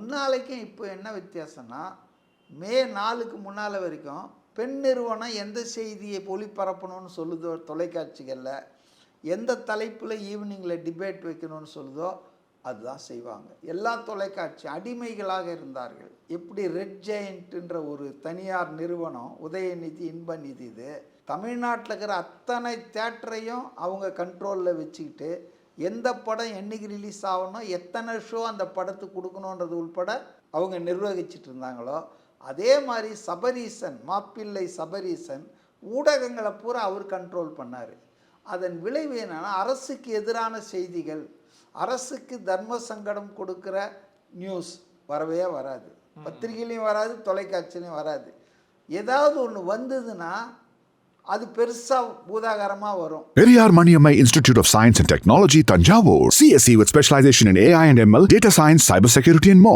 முன்னாளைக்கும் இப்போ என்ன வித்தியாசம்னா, மே 4க்கு முன்னால் வரைக்கும் பெண் நிறுவனம் எந்த செய்தியை ஒளிபரப்பணும்னு சொல்லுதோ தொலைக்காட்சிகளில், எந்த தலைப்பில் ஈவினிங்கில் டிபேட் வைக்கணும்னு சொல்லுதோ அதுதான் செய்வாங்க. எல்லா தொலைக்காட்சி அடிமைகளாக இருந்தார்கள். எப்படி ரெட் ஜெயண்ட்ன்ற ஒரு தனியார் நிறுவனம், உதயநிதி, இன்பநிதி, இது தமிழ்நாட்டில் இருக்கிற அத்தனை தேட்டரையும் அவங்க கண்ட்ரோலில் வச்சுக்கிட்டு எந்த படம் என்னைக்கு ரிலீஸ் ஆகணும், எத்தனை ஷோ அந்த படத்துக்கு கொடுக்கணுன்றது உள்பட அவங்க நிர்வகிச்சிட்டு இருந்தாங்களோ, அதே மாதிரி சபரீசன், மாப்பிள்ளை சபரீசன் ஊடகங்களை பூரா அவர் கண்ட்ரோல் பண்ணார். அதன் விளைவு என்னன்னா, அரசுக்கு எதிரான செய்திகள், அரசுக்கு தர்ம சங்கடம் கொடுக்குற நியூஸ் வரவே வராது. பத்திரிகையிலையும் வராது, தொலைக்காட்சியிலையும் வராது. ஏதாவது ஒன்று வந்ததுன்னா அது பெருசா பூதாகரமா வரும். Periyar Maniammai Institute of Science and Technology, Tanjavur. CSE with specialization in AI and ML, data science, cybersecurity and more.